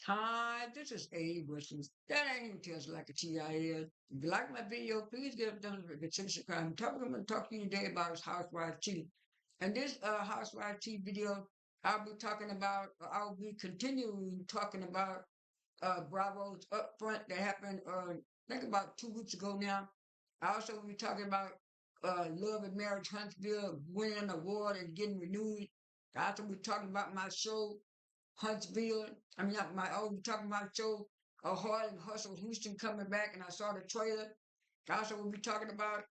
Hi, this is A versus that ain't tells like a TIL. If you like my video, please give it a thumbs up and subscribe. I'm going to talk to you today about housewife tea. And this housewife tea video, I'll be talking about. I'll be continuing talking about Bravo's Upfront that happened. I think about 2 weeks ago now. I also will be talking about Love and Marriage Huntsville winning an award and getting renewed. I also will be talking about my show Huntsville. I mean, not my own talking about show, Hard and Hustle Houston coming back, and I saw the trailer. I also will be talking about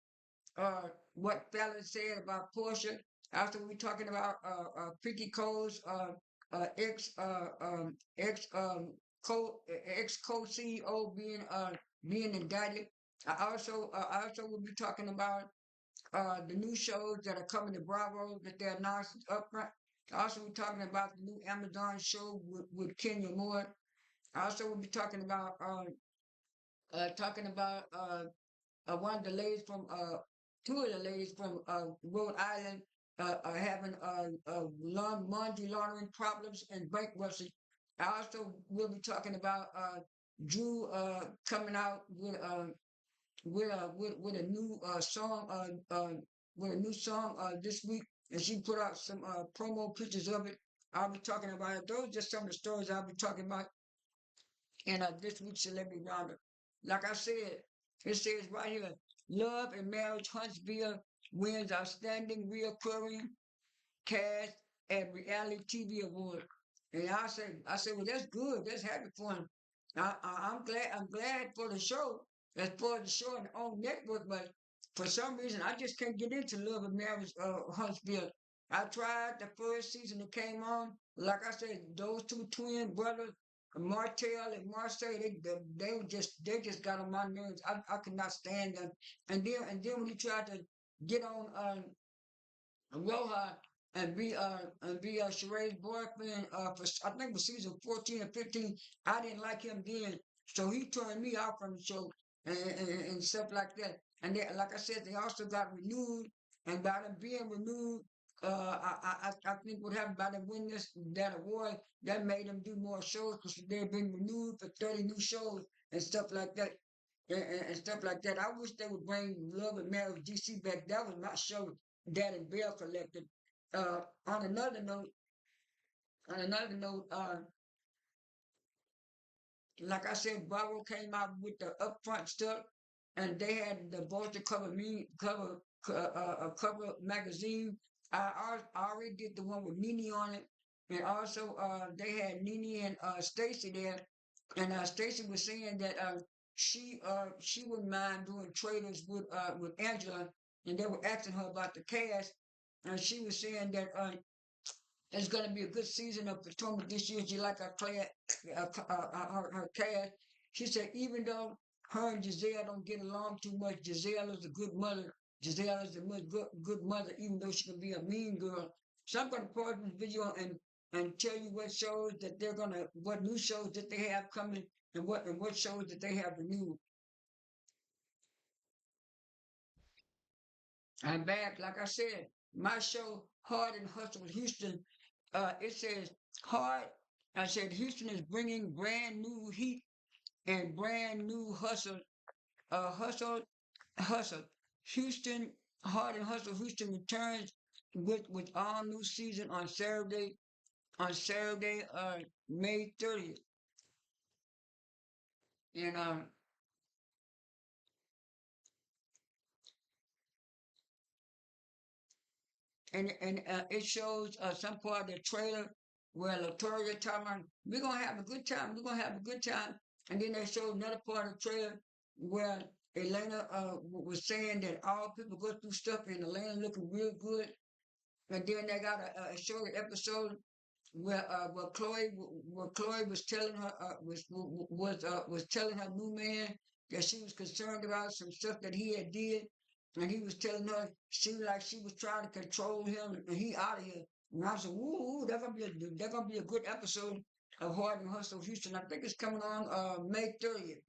what Fallon said about Portia. I also will be talking about Freaky Cole's ex ex co CEO being indicted. I also will be talking about the new shows that are coming to Bravo that they announced upfront. Also, we're talking about the new Amazon show with Kenya Moore. I also will be talking about one of the ladies from two of the ladies from Rhode Island having money laundering problems and bankruptcy. I also will be talking about Drew coming out with a new song this week, and she put out some promo pictures of it. I'll be talking about it. Those are just some of the stories I'll be talking about in this week's Celebrity Roundup. Like I said, it says right here, Love and Marriage Huntsville wins Outstanding Reoccurring Cast and Reality TV Award. And I said, well, that's good. That's happy for him. I'm glad for the show. That's for the show and on network, but for some reason I just can't get into Love and Marriage Huntsville. I tried the first season that came on. Like I said, those two twin brothers, Martell and Marseille, they just got on my nerves. I could not stand them. And then when he tried to get on Roja and be Sheree's boyfriend for I think it was season 14 or 15. I didn't like him then, so he turned me out from the show and stuff like that. And they, like I said, they also got renewed, and by them being renewed, I think what happened by them winning that award that made them do more shows because they've been renewed for 30 new shows and stuff like that. And stuff like that. I wish they would bring Love and Marriage DC back. That was my show that and Bell collected. Uh, on another note, on another note, like I said, Bravo came out with the upfront stuff, and they had the Vulture cover magazine. I already did the one with Nene on it, and also they had Nene and Stacy there, and Stacy was saying that she wouldn't mind doing traders with Angela, and they were asking her about the cast, and she was saying that it's going to be a good season of Potomac this year. She like her cast. She said even though her and Giselle don't get along too much, Giselle is a good mother. Giselle is a good mother, even though she can be a mean girl. So I'm going to pause this video and tell you what new shows that they have coming and what shows that they have renewed. I'm back. Like I said, my show, Hard and Hustle Houston, it says Hard. I said Houston is bringing brand new heat and brand new hustle. Hustle. Houston, Hard and Hustle Houston returns with all new season on Saturday, May 30th. And it shows some part of the trailer where Latoya talking about we're gonna have a good time, we're gonna have a good time, and then they showed another part of the trailer where Elena was saying that all people go through stuff and Elena looking real good, and then they got a short episode where Chloe was telling her was telling her new man that she was concerned about some stuff that he had did, and he was telling her she was trying to control him, and he out of here. And I said, "Ooh, that's gonna be a good episode of Hard and Hustle Houston." I think it's coming on May 30th,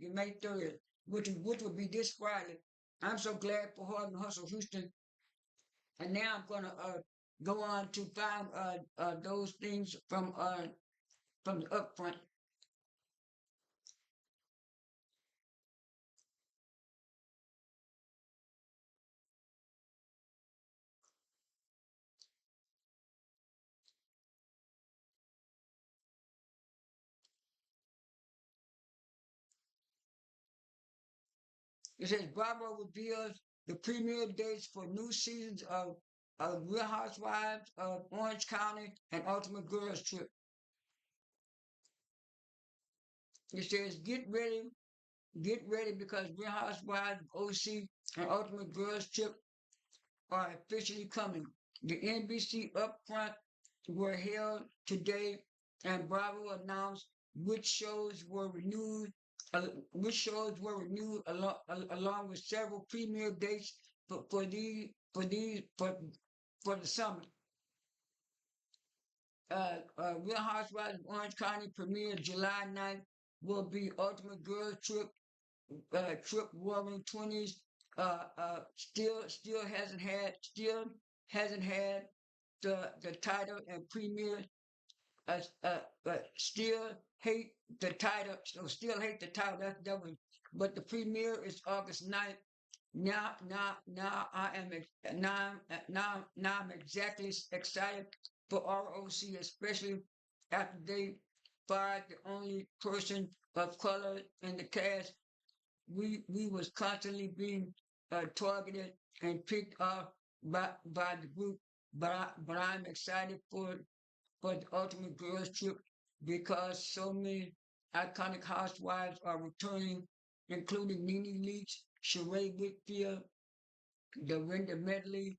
which would be this Friday. I'm so glad for Hard and Hustle Houston, and now I'm gonna go on to find those things from the upfront. It says Bravo reveals the premiere dates for new seasons of Real Housewives of Orange County and Ultimate Girls Trip. It says get ready because Real Housewives, OC, and Ultimate Girls Trip are officially coming. The NBC Upfront were held today, and Bravo announced which shows were renewed, along with several premiere dates for the summer. Real Housewives of Orange County premiere July 9th will be Ultimate Girls Trip, Trip Roaring 20s. Still hasn't had the title and premiere. Still hate the title. So still hate the title. That's that one. But the premiere is August 9th. Now I'm exactly excited for ROC, especially after they fired the only person of color in the cast. We was constantly being targeted and picked off by the group, but I'm excited for the Ultimate Girls Trip because so many iconic housewives are returning, including Nene Leakes, Sheree Whitfield, Dorinda Medley,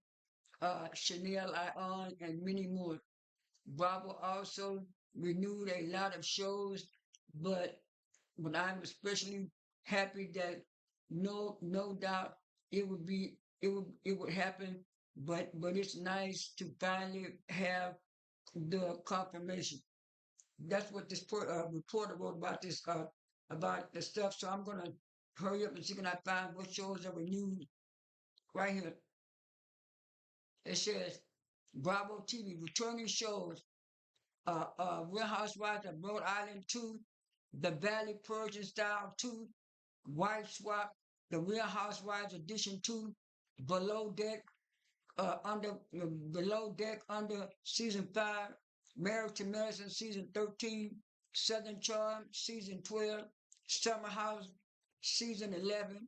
Chanel Ion, and many more. Bravo also renewed a lot of shows, but I'm especially happy that no doubt it would happen, but it's nice to finally have the confirmation. That's what this reporter wrote about the stuff. So I'm gonna hurry up and see can I find what shows are renewed right here. It says Bravo TV returning shows. Real Housewives of Rhode Island 2, The Valley Persian Style 2, Wife Swap, The Real Housewives Edition 2, Below Deck, Below Deck under Season 5, Married to Medicine Season 13, Southern Charm Season 12, Summer House Season 11,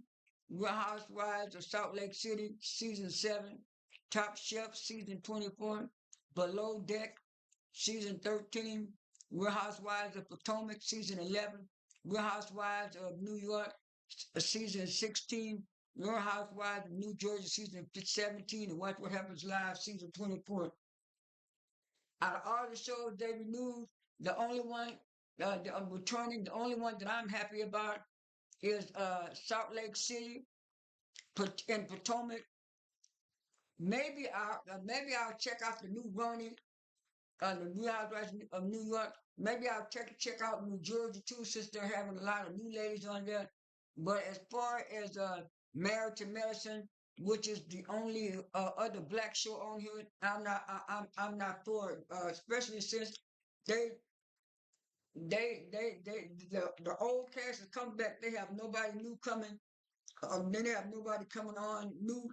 Real Housewives of Salt Lake City Season 7, Top Chef Season 24, Below Deck Season 13, Real Housewives of Potomac Season 11, Real Housewives of New York Season 16, Real Housewives of New Jersey Season 17, and Watch What Happens Live Season 24. Out of all the shows they renewed, the only one returning, the only one that I'm happy about is Salt Lake City in Potomac. Maybe I'll check out the new running the Real Housewives of New York. Maybe I'll check out New Jersey too, since they're having a lot of new ladies on there. But as far as Married to Medicine, which is the only other black show on here, I'm not for it. Especially since they the old cast is coming back. They have nobody new coming. Then they have nobody coming on new.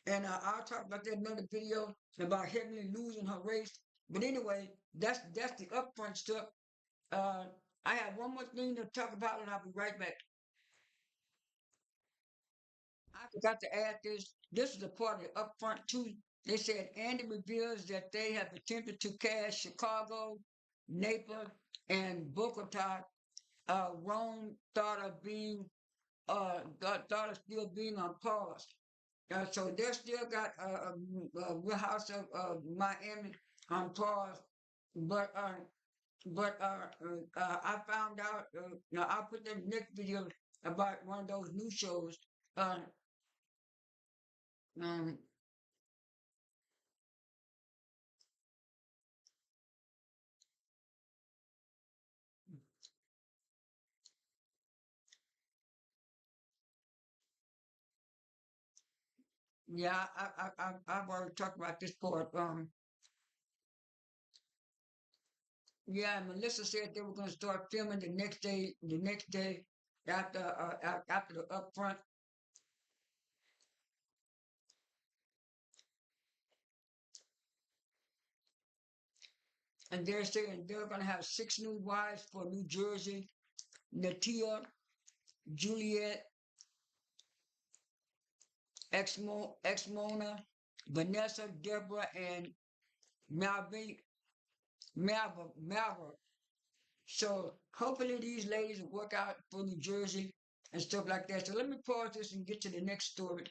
And I'll talk about that in another video about Heavenly losing her race. But anyway, that's the upfront stuff. I have one more thing to talk about, and I'll be right back. I forgot to add this. This is a part of the upfront too. They said Andy reveals that they have attempted to cast Chicago, Naples, and Bogota. Rome thought of still being on pause. So they still got Real House of Miami on pause, but I found out. I'll put that next video about one of those new shows. Uh, um, yeah, I've already talked about this part. Yeah, Melissa said they were going to start filming the next day. The next day after the upfront. And they're saying they're going to have 6 new wives for New Jersey: Natia, Juliet, Exmona, Vanessa, Deborah, and Malvin, Malva. So hopefully these ladies will work out for New Jersey and stuff like that. So let me pause this and get to the next story.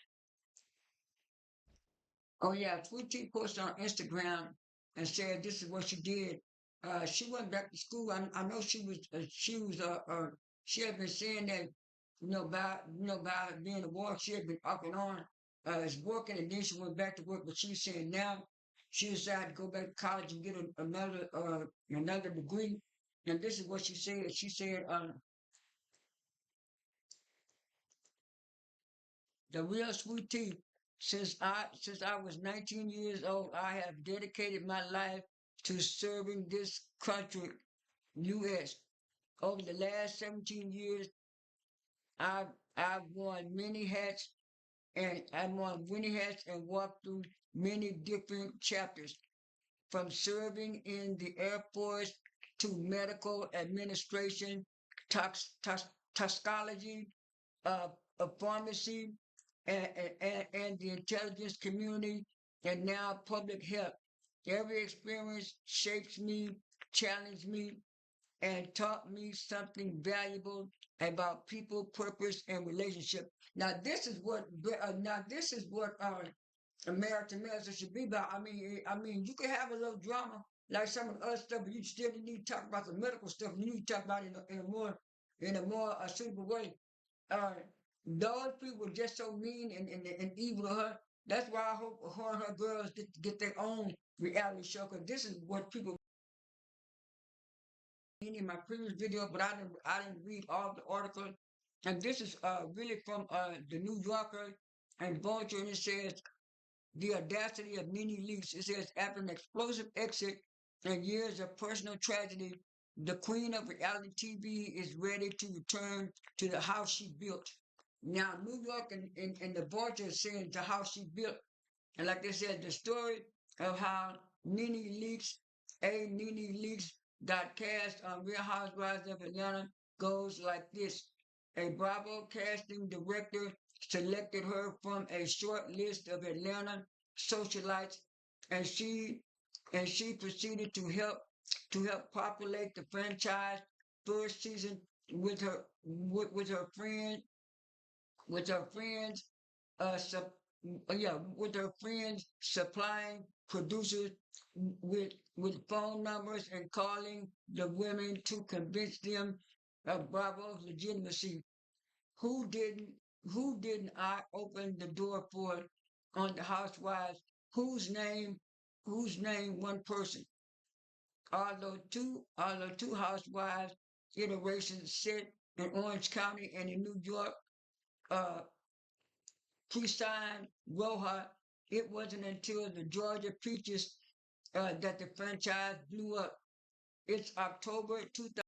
Oh yeah, Sweet Tea posted on Instagram and said this is what she did. She went back to school. I know she had been saying that by being a war she had been up and on is working, and then she went back to work. But she's saying now she decided to go back to college and get another degree. And this is what she said. She said the real Sweet Tea. Since I was 19 years old, I have dedicated my life to serving this country, U.S. Over the last 17 years, I've I've worn many hats and walked through many different chapters, from serving in the Air Force to medical administration, toxicology, uh, pharmacy, and the intelligence community, and now public health. Every experience shapes me, challenged me, and taught me something valuable about people, purpose, and relationship. Now this is what American medicine should be about. I mean, you can have a little drama like some of the other stuff, but you still need to talk about the medical stuff. You need to talk about it in a more suitable way. Uh, those people were just so mean and evil to her. That's why I hope her and her girls get their own reality show. Because this is what people mean in my previous video, but I didn't read all the articles. And this is really from the New Yorker and Vulture, and it says the audacity of Nene Leakes. It says after an explosive exit and years of personal tragedy, the queen of reality TV is ready to return to the house she built. Now, New York and the Vulture is saying the house she built. And like they said, the story of how Nene Leakes got cast on Real Housewives of Atlanta goes like this. A Bravo casting director selected her from a short list of Atlanta socialites, and she proceeded to help populate the franchise first season with her friends, uh, sup, with her friends supplying producers with phone numbers and calling the women to convince them of Bravo's legitimacy. Who didn't who didn't I open the door for on the Housewives? Whose name whose name one person? Although two housewives iterations set in Orange County and in New York, uh, pre-signed Roja, it wasn't until the Georgia Peaches that the franchise blew up. It's October 2000.